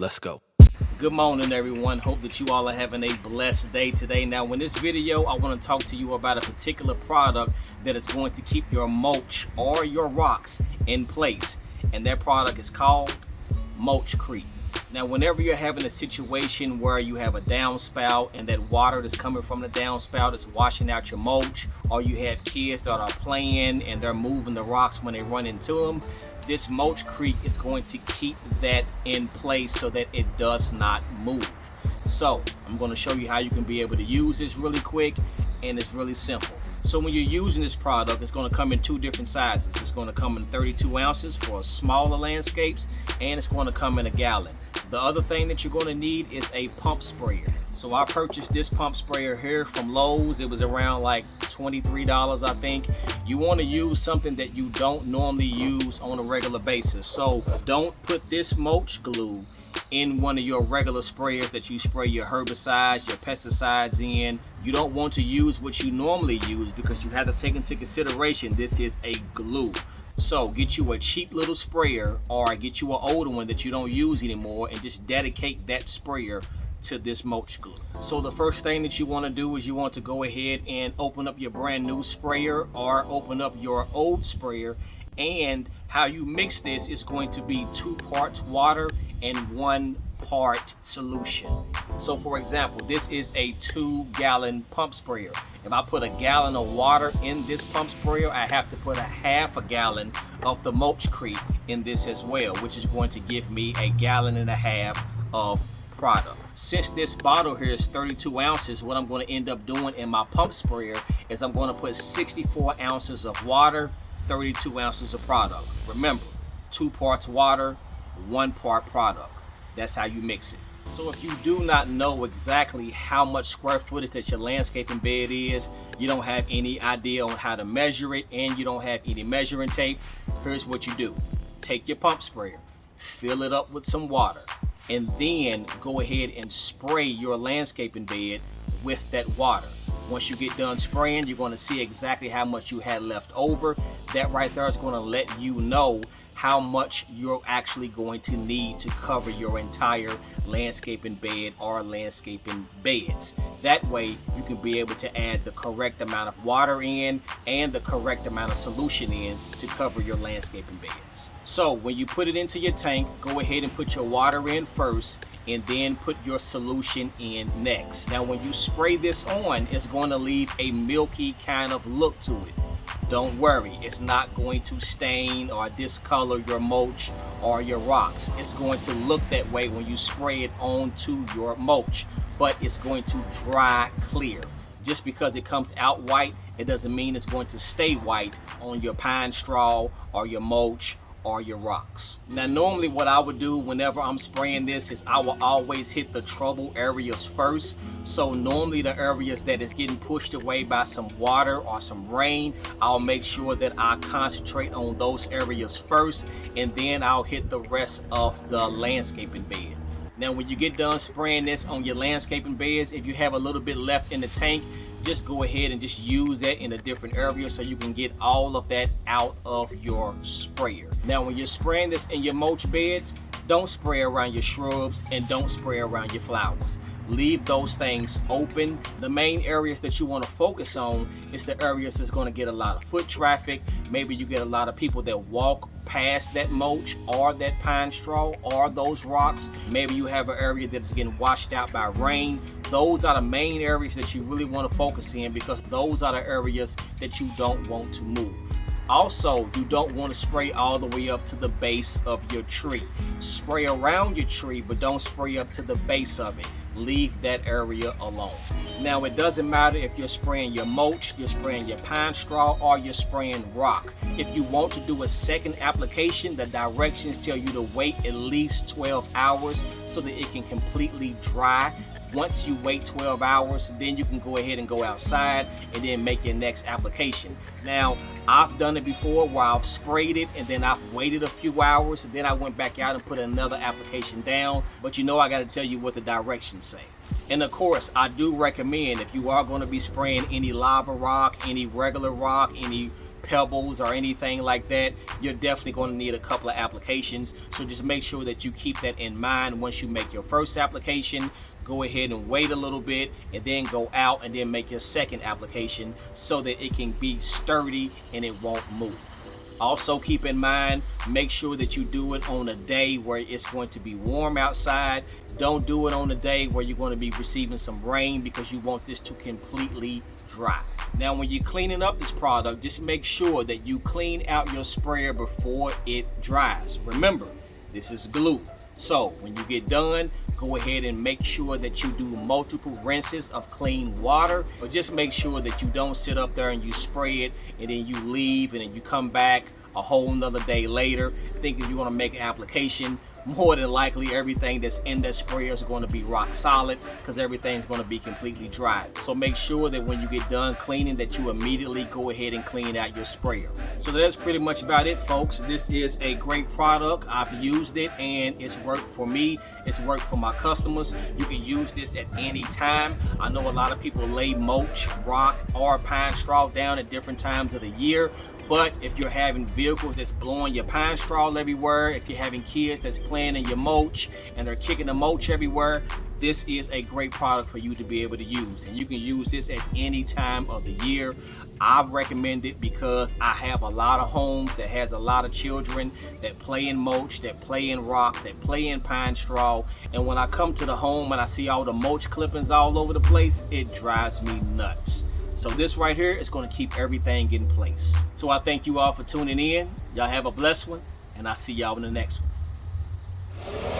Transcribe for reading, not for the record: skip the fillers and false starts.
Let's go. Good morning, everyone. Hope that you all are having a blessed day today. Now, in this video, I want to talk to you about a particular product that is going to keep your mulch or your rocks in place. And that product is called Mulchcrete. Now, whenever you're having a situation where you have a downspout and that water that's coming from the downspout is washing out your mulch, or you have kids that are playing and they're moving the rocks when they run into them, this Mulchcrete is going to keep that in place so that it does not move. So I'm going to show you how you can be able to use this really quick, and it's really simple. So when you're using this product, it's going to come in two different sizes. It's going to come in 32 ounces for smaller landscapes, and it's going to come in a gallon. The other thing that you're going to need is a pump sprayer. So I purchased this pump sprayer here from Lowe's. It was around like $23, I think. You want to use something that you don't normally use on a regular basis. So don't put this mulch glue in one of your regular sprayers that you spray your herbicides, your pesticides in. You don't want to use what you normally use because you have to take into consideration this is a glue. So get you a cheap little sprayer, or get you an older one that you don't use anymore, and just dedicate that sprayer to this mulch glue. So the first thing that you want to do is you want to go ahead and open up your brand new sprayer or open up your old sprayer, and how you mix this is going to be 2 parts water and 1 part solution. So for example, this is a 2-gallon pump sprayer. If I put a gallon of water in this pump sprayer, I have to put a half a gallon of the Mulchcrete in this as well, which is going to give me a gallon and a half of product. Since this bottle here is 32 ounces, what I'm going to end up doing in my pump sprayer is I'm going to put 64 ounces of water, 32 ounces of product. Remember, 2 parts water, 1 part product. That's how you mix it. So if you do not know exactly how much square footage that your landscaping bed is, you don't have any idea on how to measure it, and you don't have any measuring tape, here's what you do. Take your pump sprayer, fill it up with some water, and then go ahead and spray your landscaping bed with that water. Once you get done spraying, you're going to see exactly how much you had left over. That right there is going to let you know how much you're actually going to need to cover your entire landscaping bed or landscaping beds. That way you can be able to add the correct amount of water in and the correct amount of solution in to cover your landscaping beds. So when you put it into your tank, go ahead and put your water in first, and then put your solution in next. Now when you spray this on, it's going to leave a milky kind of look to it. Don't worry, it's not going to stain or discolor your mulch or your rocks. It's going to look that way when you spray it onto your mulch, but it's going to dry clear. Just because it comes out white, it doesn't mean it's going to stay white on your pine straw or your mulch or your rocks. Now normally what I would do whenever I'm spraying this is I will always hit the trouble areas first. So normally the areas that is getting pushed away by some water or some rain, I'll make sure that I concentrate on those areas first, and then I'll hit the rest of the landscaping bed. Now when you get done spraying this on your landscaping beds, if you have a little bit left in the tank, just go ahead and just use that in a different area so you can get all of that out of your sprayer. Now when you're spraying this in your mulch beds, don't spray around your shrubs and don't spray around your flowers. Leave those things open. The main areas that you want to focus on is the areas that's going to get a lot of foot traffic. Maybe you get a lot of people that walk past that mulch or that pine straw or those rocks. Maybe you have an area that's getting washed out by rain. Those are the main areas that you really want to focus in, because those are the areas that you don't want to move. Also, you don't want to spray all the way up to the base of your tree. Spray around your tree, but don't spray up to the base of it. Leave that area alone. Now it doesn't matter if you're spraying your mulch, you're spraying your pine straw, or you're spraying rock. If you want to do a second application, the directions tell you to wait at least 12 hours so that it can completely dry. Once you wait 12 hours, then you can go ahead and go outside and then make your next application. Now, I've done it before where I've sprayed it and then I've waited a few hours and then I went back out and put another application down. But you know, I got to tell you what the directions say. And of course, I do recommend, if you are going to be spraying any lava rock, any regular rock, any pebbles or anything like that, you're definitely going to need a couple of applications. So just make sure that you keep that in mind. Once you make your first application, go ahead and wait a little bit and then go out and then make your second application so that it can be sturdy and it won't move. Also keep in mind, make sure that you do it on a day where it's going to be warm outside. Don't do it on a day where you're going to be receiving some rain, because you want this to completely dry. Now when you're cleaning up this product, just make sure that you clean out your sprayer before it dries. Remember, this is glue. So when you get done, go ahead and make sure that you do multiple rinses of clean water, but just make sure that you don't sit up there and you spray it and then you leave and then you come back a whole nother day later thinking you're going to make an application. More than likely everything that's in that sprayer is going to be rock solid, because everything's going to be completely dry. So make sure that when you get done cleaning that you immediately go ahead and clean out your sprayer. So that's pretty much about it, folks. This is a great product. I've used it and it's worked for me. It's worked for my customers. You can use this at any time. I know a lot of people lay mulch, rock, or pine straw down at different times of the year. But if you're having vehicles that's blowing your pine straw everywhere, if you're having kids that's playing in your mulch and they're kicking the mulch everywhere, this is a great product for you to be able to use. And you can use this at any time of the year. I recommend it because I have a lot of homes that has a lot of children that play in mulch, that play in rock, that play in pine straw. And when I come to the home and I see all the mulch clippings all over the place, it drives me nuts. So this right here is going to keep everything in place. So I thank you all for tuning in. Y'all have a blessed one, and I'll see y'all in the next one.